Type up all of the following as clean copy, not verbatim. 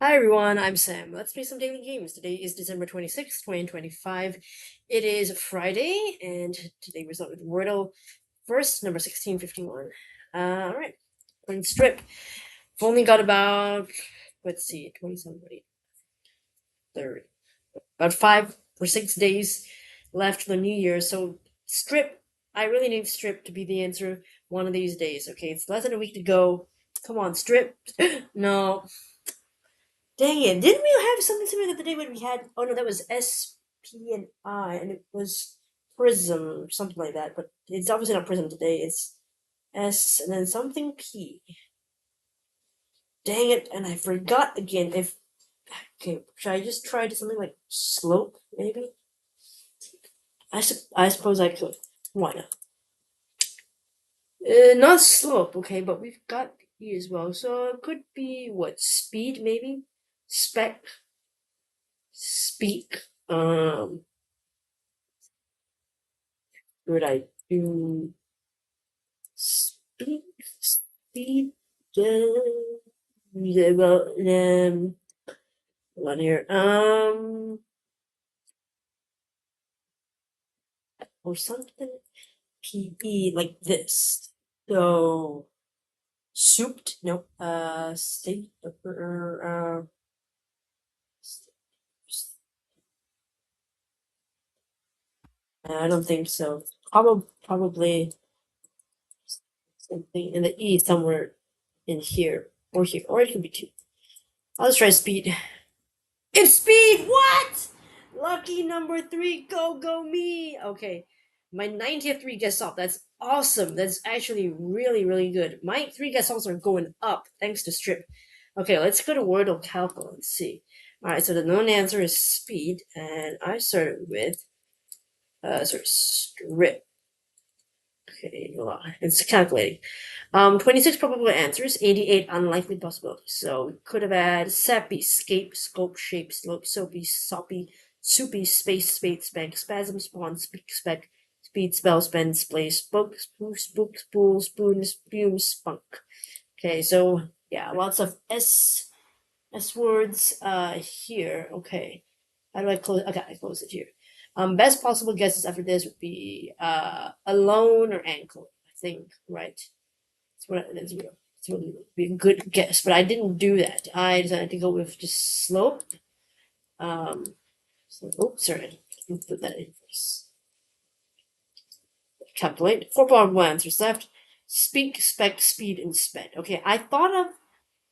Hi everyone, I'm Sam. Let's play some daily games. Today is December 26th, 2025. It is Friday, and today we're starting with Wordle. First, number 1651. Alright. Playing strip. I've only got about, let's see, 27, 30. About 5 or 6 days left for the new year, so strip. I really need strip to be the answer one of these days, okay? It's less than a week to go. Come on, strip. No. Dang it! Didn't we have something similar the day when we had? Oh no, that was S, P, and I, and it was Prism or something like that. But it's obviously not Prism today. It's S and then something P. Dang it! And I forgot again. If okay, should I just try to something like slope? Maybe. I suppose I could. Why not? Not slope. Okay, but we've got E as well, so it could be what speed maybe. Spec. Speak. Would I do speak speed? Well, hold on here. Or something. PE like this. So souped? No. State. I don't think so. Probably something in the E somewhere in here or here, or it could be two. I'll just try speed. It's speed! What? Lucky number three, go me! Okay, my 90th three guess off. That's awesome. That's actually really good. My three guess offs are going up thanks to strip. Okay, let's go to Wordle Calco and see. Alright, so the known answer is speed, and I started with strip. Okay, hold on. It's calculating. 26 probable answers, 88 unlikely possibilities. So we could have had sappy, scape, scope, shape, slope, soapy, soppy, soupy, space, spade, spank, spasm, spawn, speak, spec, speed, spell, spend, splay, spook, spool, spoon, spume, spunk. Okay, so yeah, lots of S words here. Okay. How do I close? Okay, I close it here. Best possible guesses after this would be alone or ankle. I think, right? That's real. It's really be a good guess, but I didn't do that. I decided to go with just slope. So, oops, sorry, I put that in first. Calculate. 4.1 answers left. Speak, spec, speed, and spend. Okay, I thought of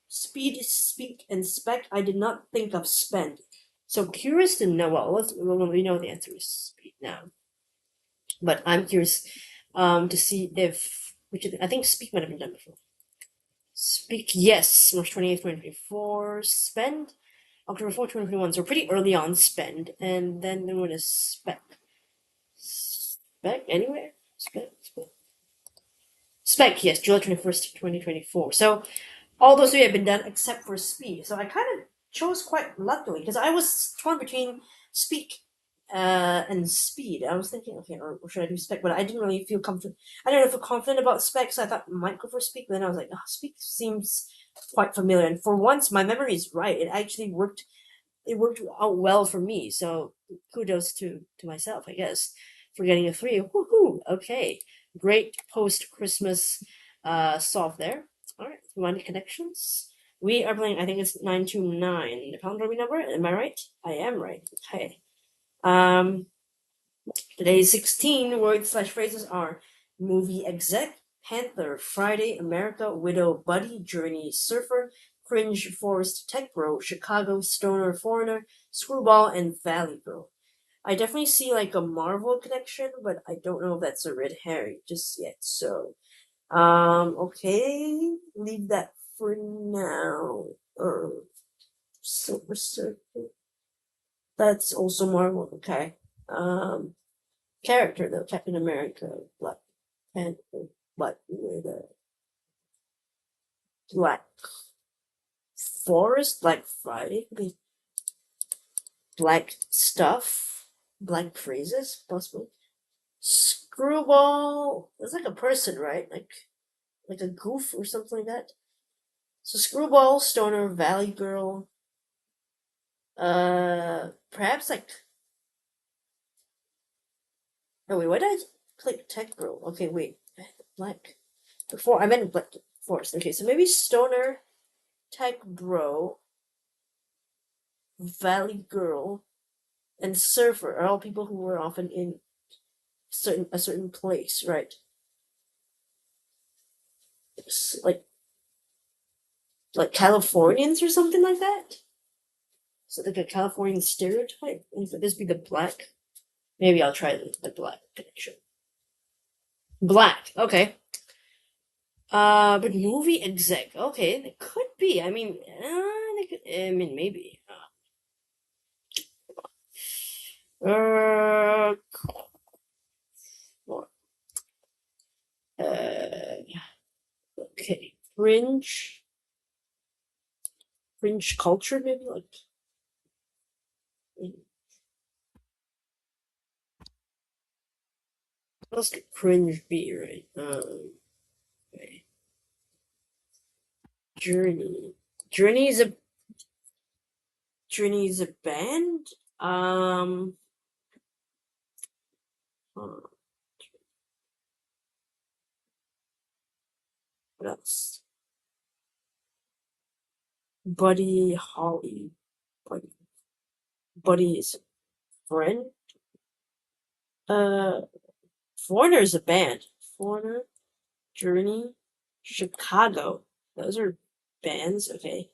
speed, speak, and spec. I did not think of spend. So curious to know. Well, we know the answer is speed now, but I'm curious to see if I think speak might have been done before. Speak, yes, March 28th, 2024. Spend, October 4th, 2021. So pretty early on, spend. And then there was spec. Spec, anywhere? Spec, yes, July 21st, 2024. So all those three have been done except for speed. So I kind of chose quite luckily because I was torn between speak and speed. I was thinking, okay, or should I do spec? But I didn't really feel confident. I didn't feel confident about spec, so I thought I might go for speak. But then I was like, oh, speak seems quite familiar. And for once, my memory is right. It actually worked. It worked out well for me. So kudos to myself, I guess, for getting a three. Woohoo! Okay, great post Christmas solve there. All right, money connections. We are playing. I think it's 929. The pound rugby number. Am I right? I am right. Okay. Today's 16 words slash phrases are movie exec, Panther, Friday, America, widow, buddy, journey, surfer, cringe, forest, tech bro, Chicago, stoner, foreigner, screwball, and valley girl. I definitely see like a Marvel connection, but I don't know if that's a red herring just yet. So, okay, leave that for now. Silver Surfer. That's also Marvel. Okay. Character though, Captain America, Black Panther, Black Widow, Black Forest, Black Friday, Black Stuff, Black Phrases, possibly. Screwball. It's like a person, right? Like a goof or something like that. So Screwball, Stoner, Valley Girl, Perhaps like. Oh wait, why did I click tech bro? Okay, wait, black. Before I meant black forest. Okay, so maybe stoner, tech bro, valley girl, and surfer are all people who were often in a certain place, right? Like Californians or something like that. So like a Californian stereotype. And could this be the black? Maybe I'll try the black connection. Black. Okay. But movie exec. Okay, it could be. I mean, maybe. Uh, uh, okay. Fringe culture, maybe like. What else could cringe be, right? Okay. Journey. Journey is a Journey is a band. Um. What else? Buddy Holly. Buddy. Buddy's friend. Uh. Foreigner is a band. Foreigner. Journey. Chicago. Those are bands. Okay.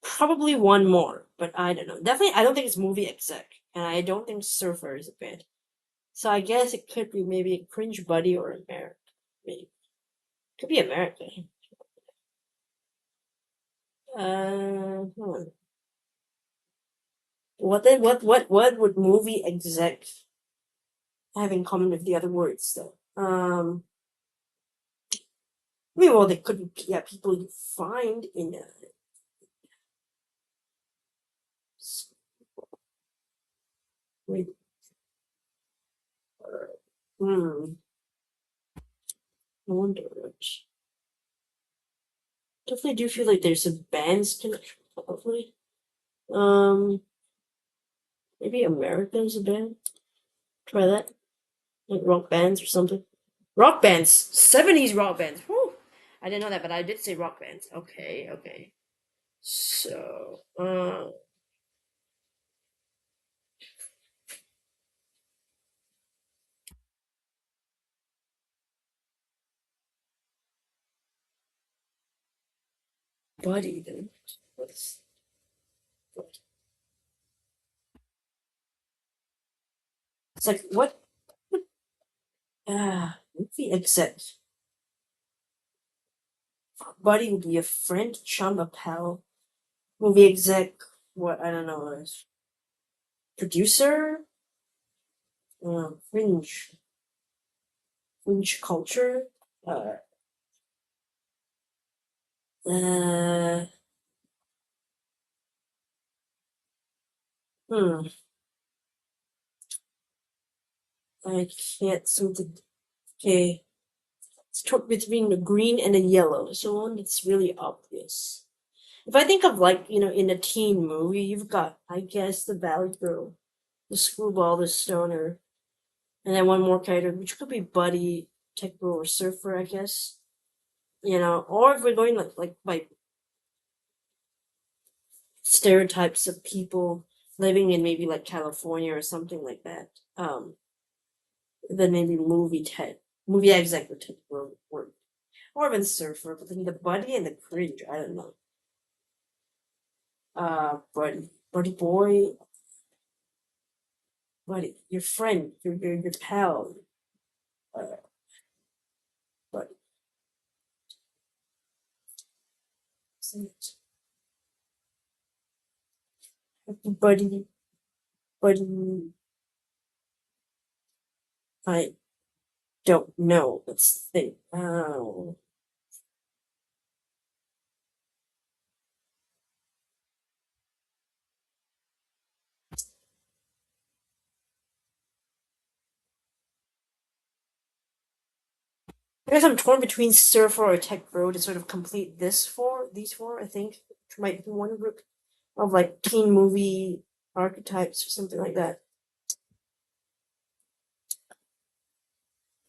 Probably one more, but I don't know. Definitely, I don't think it's movie exec, and I don't think Surfer is a band. So I guess it could be maybe a Cringe Buddy or America. Maybe could be America. Hmm. What then? What would movie exec have in common with the other words though? I mean, well, they could be people you find in a. Wait, hmm. I wonder. Definitely do feel like there's some bands connection. Probably. Um. Maybe America's a band. Try that. Like rock bands or something. Rock bands. 70s rock bands. Whew. I didn't know that, but I did say rock bands. Okay, okay. So, buddy then. What's It's like what movie exec. Buddy would be a friend, chum, a pal. Movie exec, what I don't know, producer? Fringe. Fringe culture. Uh uh hmm. I can't seem to okay. It's between the green and the yellow. So one that's really obvious. If I think of like, in a teen movie, you've got, I guess, the Valley Girl, the screwball, the stoner, and then one more character, which could be Buddy, Tech Bro, or Surfer, I guess. Or if we're going like by stereotypes of people living in maybe like California or something like that. Then maybe movie executive word. Or even Surfer, but then the Buddy and the Cringe, I don't know. Buddy boy, Buddy, your friend, your pal, uh, Buddy, Buddy, Buddy. I don't know. Let's think. Oh, I guess I'm torn between Surfer or Tech Bro to sort of complete these four. I think, which might be one group. of like teen movie archetypes or something like that.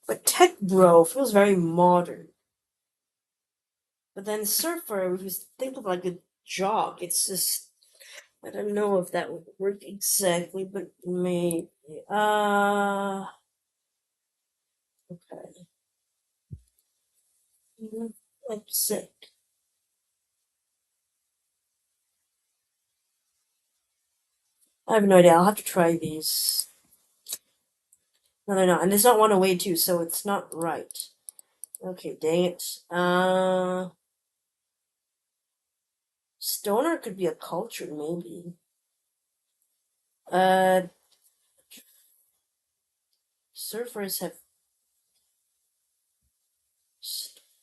But tech bro feels very modern. But then surfer, if you think of like a job, it's just I don't know if that would work exactly, but maybe. Okay. Like sick. I have no idea. I'll have to try these. No, and there's not one away too, so it's not right. Okay, dang it. Stoner could be a culture, maybe. Uh, surfers have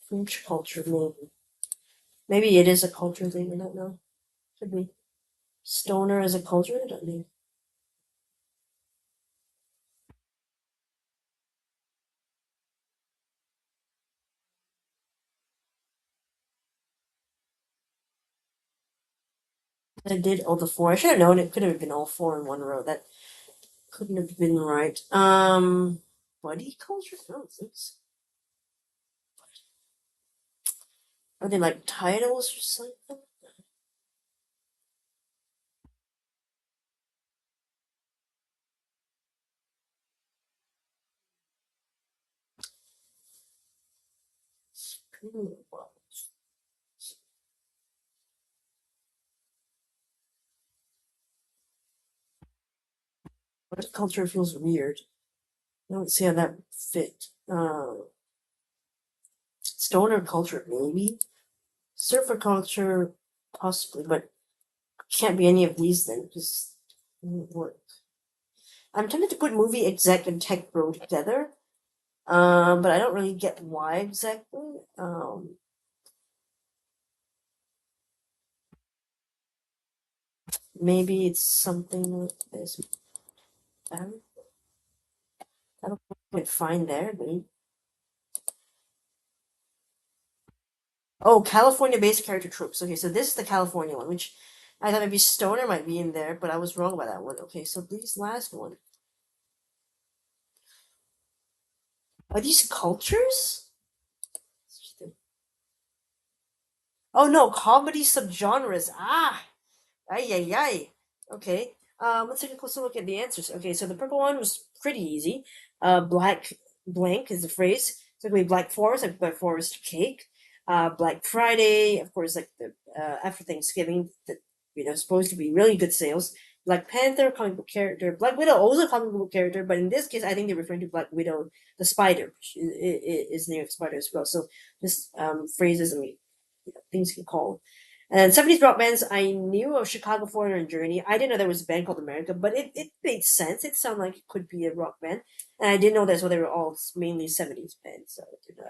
French culture, maybe. Maybe it is a culture thing. I don't know. Could be. Stoner as a culture. I don't know. I did all the four. I should have known it could have been all four in one row. That couldn't have been right. Buddy culture? I don't think so. Are they like titles or something? But culture feels weird. I don't see how that would fit. Stoner culture, maybe. Surfer culture, possibly, but can't be any of these then, because it won't work. I'm tempted to put movie exec and tech bro together, but I don't really get why exactly. Maybe it's something like this. I don't quite find there, maybe. Oh, California-based character tropes. Okay, so this is the California one, which I thought maybe Stoner might be in there, but I was wrong about that one. Okay, so these last one. Are these cultures? Oh no, comedy subgenres. Ah, ay ay ay. Okay. Let's take a closer look at the answers. Okay, so the purple one was pretty easy. Black blank is the phrase. So we Black Forest, like Black Forest cake. Black Friday, of course, like the after Thanksgiving, that supposed to be really good sales. Black Panther, comic book character. Black Widow, also a comic book character, but in this case, I think they're referring to Black Widow, the spider, which is the name of spider as well. So this phrases, I mean, things you can call. And 70s rock bands, I knew of Chicago, Foreigner, and Journey. I didn't know there was a band called America, but it made sense. It sounded like it could be a rock band. And I didn't know that's what they were all mainly 70s bands, so I did know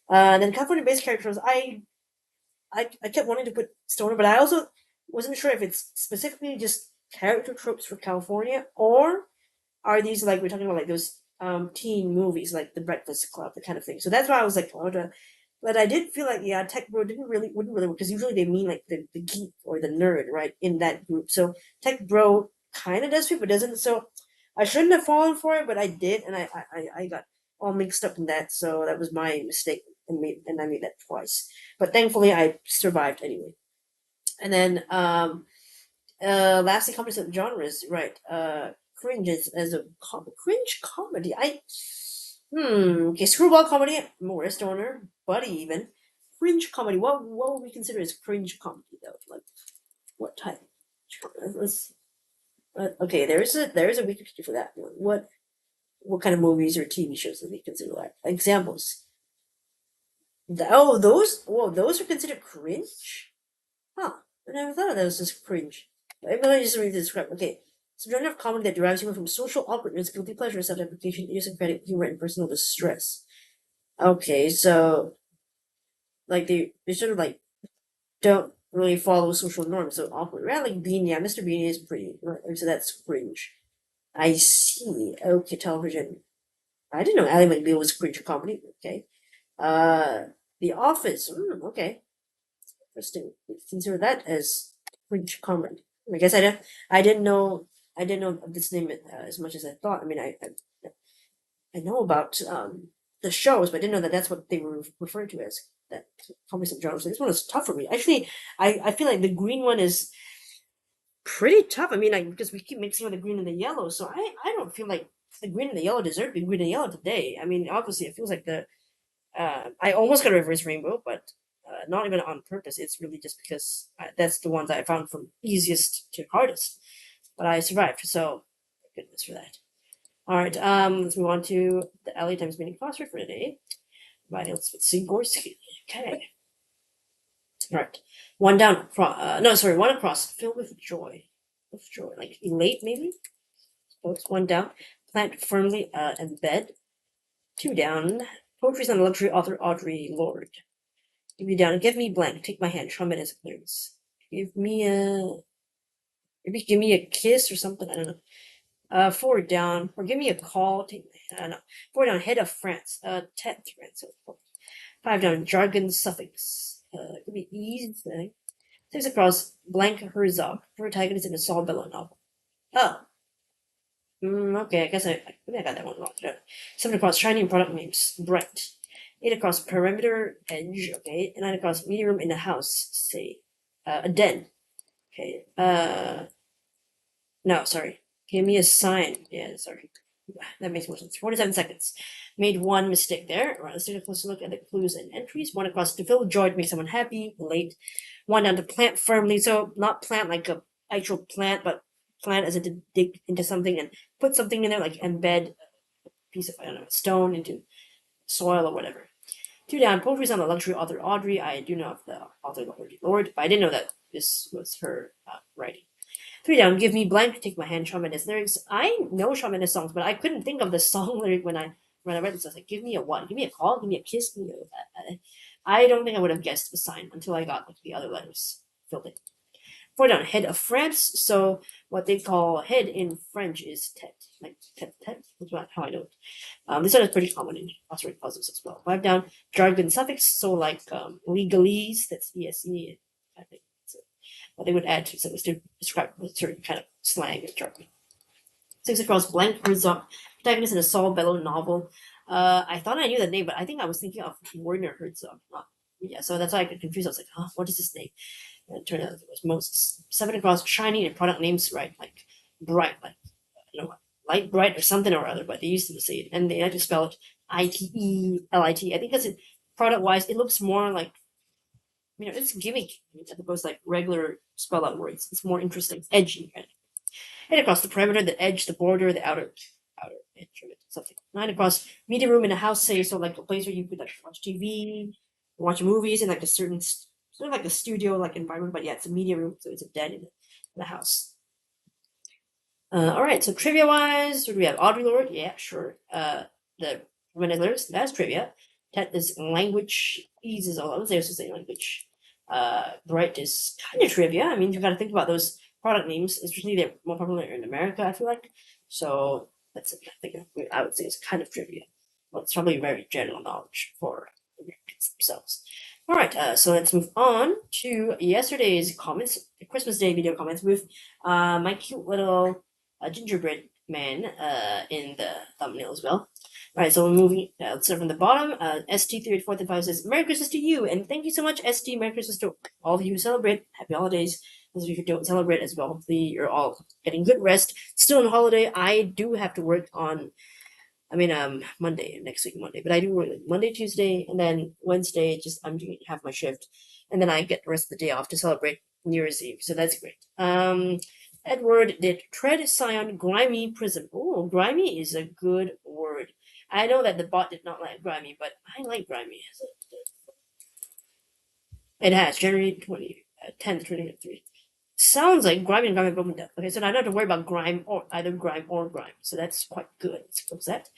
that. Then California based characters, I kept wanting to put Stoner, but I also wasn't sure if it's specifically just character tropes for California or are these like we're talking about like those teen movies like The Breakfast Club, the kind of thing. So that's why I was like, oh, but I did feel like tech bro wouldn't really work because usually they mean like the geek or the nerd, right, in that group. So tech bro kind of does fit, but doesn't. So I shouldn't have fallen for it, but I did, and I got all mixed up in that. So that was my mistake, and I made that twice. But thankfully, I survived anyway. And then lastly, comedy genres, right? Cringe as a cringe comedy. Okay, screwball comedy, more stoner, buddy even. Cringe comedy. What would we consider as cringe comedy though? Like what type? Let's okay. There is a Wikipedia for that one. What kind of movies or TV shows do we consider that? Examples. Those are considered cringe. Huh. I never thought of those as cringe. Let me just read the script. Okay. It's a genre of comedy that derives humor from social awkwardness, guilty pleasure, self-deprecation, idiosyncratic humor, and personal distress. Okay, so like they sort of like don't really follow social norms, so awkward. Right? Like Beanie, yeah, Mr. Beanie is pretty, right? So that's cringe. I see. Okay, television. I didn't know Ally McBeal was cringe comedy. Okay. Uh, The Office. Okay, interesting. Consider that as French comrade. I guess I didn't know of this name as much as I thought. I mean, I know about the shows, but I didn't know that that's what they were referred to as. That probably some genres. So this one is tough for me. Actually, I feel like the green one is pretty tough. I mean, like because we keep mixing with the green and the yellow, so I don't feel like the green and the yellow deserve to be green and yellow today. I mean, obviously, it feels like the I almost got a reverse rainbow, but not even on purpose. It's really just because that's the ones I found from easiest to hardest. But I survived, so goodness for that. All right, let's move on to the LA Times Mini Crossword for today. By Elizabeth Gorski. Okay. All right. One down. One across. Filled with joy. With joy, like elate maybe. So one down. Plant firmly embed. Two down. Poetry's on luxury author Audrey Lorde. Give me down. Give me blank. Take my hand. Trumpet as clearance. Maybe give me a kiss or something. I don't know. Four down. Or give me a call. I don't know. Four down. Head of France. Tête France. Five down. Jargon suffix. Could be ease. Six across. Blank Herzog. Protagonist in a Saul Bellow novel. Oh. Okay, I guess I got that one wrong. Seven across. Shining product names. Bright. Eight across. Perimeter edge. Okay. And nine across. Meeting room in the house. Say. A den. Okay. No, sorry. Give me a sign. Yeah, sorry. That makes more sense. 47 seconds. Made one mistake there. All right, let's take a closer look at the clues and entries. One across to fill joy to make someone happy. Late. One down to plant firmly. So not plant like a actual plant, but plant as in to dig into something and put something in there, like embed a piece of, I don't know, stone into soil or whatever. Two down. Poetry's on the luxury author Audrey. I do know of the author Audrey Lorde, but I didn't know that this was her writing. Three down. Give me blank. Take my hand. Shawn Mendes lyrics. I know Shawn Mendes songs, but I couldn't think of the song lyric when I read this. I was like, give me a what? Give me a call. Give me a kiss. Give me a, I don't think I would have guessed a sign until I got like the other letters filled in. Four down. Head of France. So what they call head in French is tête, like tête. That's how I know it. This one is pretty common in crossword puzzles as well. Five down. Jargon suffix. So like legalese. That's ESE. I think. What they would add to something to describe a certain kind of slang or jargon. Six across. Blank Herzog. Protagonist in a Saul Bellow novel. I thought I knew the name, but I think I was thinking of Werner Herzog. Yeah, so that's why I got confused. I was like, huh, what is his name? And it turned out it was Moses. Seven across. Shiny and product names, right? Like bright, like light bright or something or other, but they used to say it. And they had to spell it ITELIT. I think because product wise, it looks more like, it's gimmicky as opposed to like regular spell out words. It's more interesting, edgy. Right? And across the perimeter, the edge, the border, the outer edge of it, something. Nine across. Media room in a house, say, so like a place where you could like watch TV, watch movies in like a certain sort of like a studio like environment, but yeah, it's a media room, so it's a den in the house. All right, so trivia wise, what do we have? Audrey Lorde, yeah, sure. The lyrics, that's trivia. Tet is language, ease is all I would say, say language. Bright is kind of trivia. I mean, you got to think about those product names, especially they're more popular in America, I feel like. So that's I would say it's kind of trivia. Well, it's probably very general knowledge for Americans themselves. All right, so let's move on to yesterday's comments, Christmas Day video comments with my cute little gingerbread man in the thumbnail as well. All right, so we're moving. Let's start from the bottom. ST38435 says, Merry Christmas to you, and thank you so much, ST. Merry Christmas to all of you who celebrate. Happy holidays. Those of you who don't celebrate as well, hopefully you're all getting good rest. Still on holiday. I do have to work on, Monday, next week, Monday, but I do work Monday, Tuesday, and then Wednesday, I'm doing half my shift, and then I get the rest of the day off to celebrate New Year's Eve, so that's great. Edward did tread Scion grimy prism. Oh, grimy is a good word. I know that the bot did not like grimy, but I like grimy. It has January 10th, 2023. Sounds like grimy and grimy broken down. Okay, so now I don't have to worry about either grime or grime. So that's quite good. Let's close that.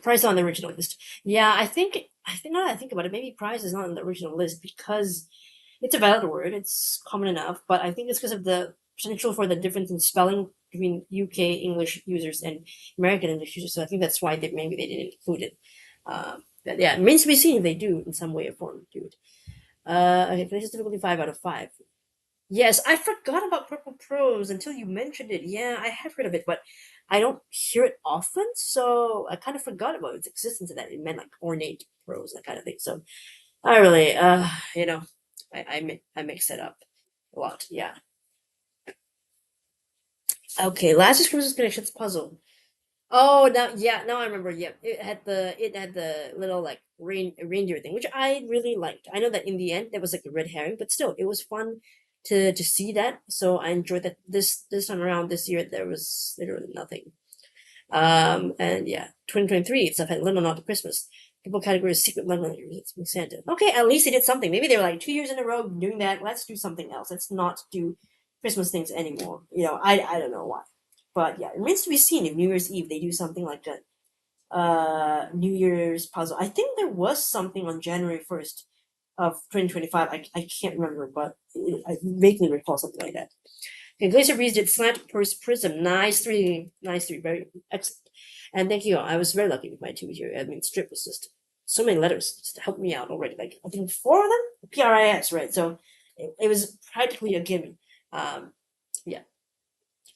Price on the original list. Yeah, I think now that I think about it, maybe price is not on the original list because it's a valid word. It's common enough, but I think it's because of the potential for the difference in spelling between UK English users and American English users. So I think that's why maybe they didn't include it. But yeah, it remains to be seen if they do in some way or form do it. Okay, this is difficulty 5 out of 5. Yes, I forgot about Purple Prose until you mentioned it. Yeah, I have heard of it, but I don't hear it often, so I kind of forgot about its existence and that it meant like ornate prose, that kind of thing. So I really, you know, I mix it up a lot. Yeah. Okay, last is Christmas Connections puzzle. Oh, now yeah, now I remember. Yeah, it had the little like reindeer thing, which I really liked. I know that in the end there was like a red herring, but still, it was fun to see that. So I enjoyed that. This time around, this year there was literally nothing. And yeah, 2023 stuff had Little Not Christmas. People categories secret level it's Santa. Okay, at least they did something. Maybe they were like 2 years in a row doing that. Let's do something else. Let's not do Christmas things anymore. I don't know why. But yeah, it remains to be seen if New Year's Eve they do something like that. New Year's puzzle. I think there was something on January 1st of 2025. I can't remember, but I vaguely recall something like that. Okay, Glacier Breeze did slant prism. Nice three. Nice three. Very excellent. And thank you. I was very lucky with my two here. I mean, strip was just so many letters just to help me out already. Like, I think four of them? PRIS, right? So it was practically a given. Um, yeah.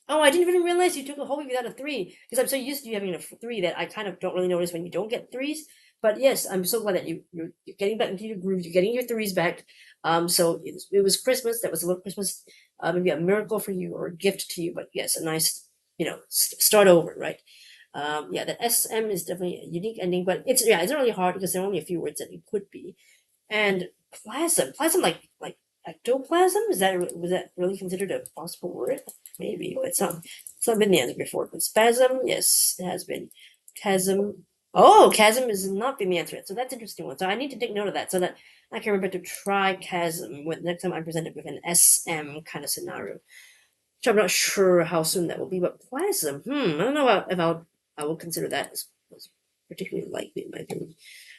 Oh, I didn't even realize you took a whole week without a three because I'm so used to you having a three that I kind of don't really notice when you don't get threes. But yes, I'm so glad that you're getting back into your groove. You're getting your threes back. So it was Christmas. That was a little Christmas, maybe a miracle for you or a gift to you. But yes, a nice start over, right? Yeah, that SM is definitely a unique ending, but it's not really hard because there are only a few words that it could be. And plasm like ectoplasm, was that really considered a possible word? Maybe, but it's not been the answer before. But spasm, yes, it has been. Chasm. Oh, chasm has not been the answer yet, so that's an interesting one. So I need to take note of that so that I can remember to try chasm when next time I'm presented with an SM kind of scenario. Which I'm not sure how soon that will be, but plasm. I don't know if I will consider that as particularly likely in my opinion.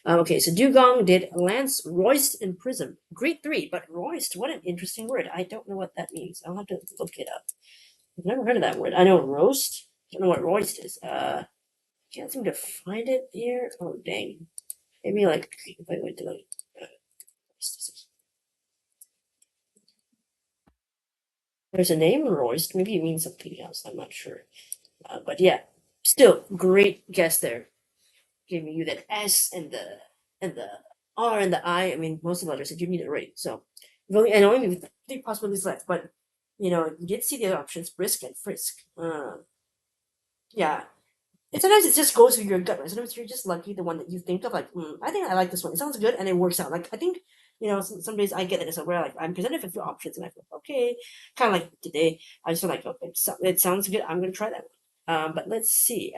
Okay, so Dugong did Lance, Royst, and Prism. Great three, but Royst, what an interesting word. I don't know what that means. I'll have to look it up. I've never heard of that word. I know roast. I don't know what roast is. Can't seem to find it here. Oh dang. Maybe like if I went to like there's a name roast. Maybe it means something else. I'm not sure. But yeah, still great guess there. Giving you that S and the R and the I. I mean, most of the letters that you need it right. So really, and only with three possibilities left. But you did see the other options: brisk and frisk. Yeah, and sometimes it just goes with your gut, right? Sometimes you're just lucky the one that you think of, like, I think I like this one. It sounds good, and it works out. Like I think, some days I get it as where like I'm presented with a few options, and I feel okay, kind of like today. I just feel like okay, it sounds good. I'm gonna try that one. But let's see.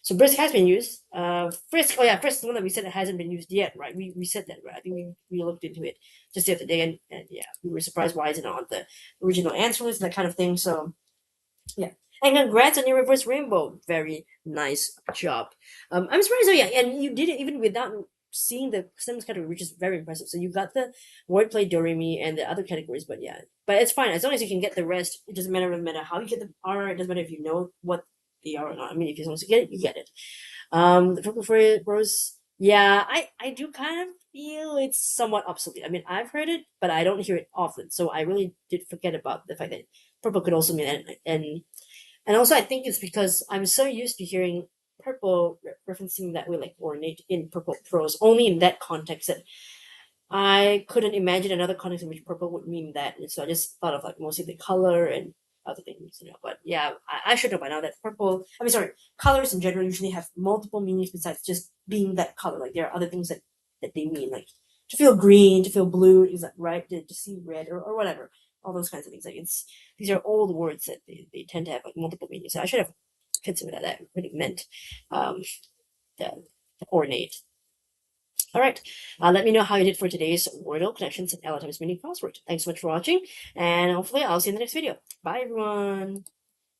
So brisk has been used. Frisk. Oh yeah, frisk is the one that we said it hasn't been used yet, right? We said that, right? I think we looked into it just the other day, and yeah, we were surprised why it's not on the original answer list and that kind of thing. So yeah. And congrats on your reverse rainbow. Very nice job. I'm surprised. Oh yeah, and you did it even without seeing the stems category, which is very impressive. So you got the wordplay, doremi, and the other categories. But yeah, but it's fine as long as you can get the rest. It doesn't matter how you get the R. It doesn't matter if you know what they are or not. I mean, if you want to get it, you get it. The purple rose. Yeah, I do kind of feel it's somewhat obsolete. I mean, I've heard it, but I don't hear it often. So I really did forget about the fact that purple could also mean and also, I think it's because I'm so used to hearing purple referencing that way, like ornate in purple prose, only in that context that I couldn't imagine another context in which purple would mean that. And so I just thought of like mostly the color and other things. But yeah, I should know by now that colors in general usually have multiple meanings besides just being that color. Like there are other things that they mean, like to feel green, to feel blue, is that right? To see red or whatever. All those kinds of things. Like these are old words that they tend to have like multiple meanings. So I should have considered that what it meant. The, the ornate. All right. Let me know how you did for today's Wordle Connections and LTM's mini crossword. Thanks so much for watching, and hopefully I'll see you in the next video. Bye, everyone.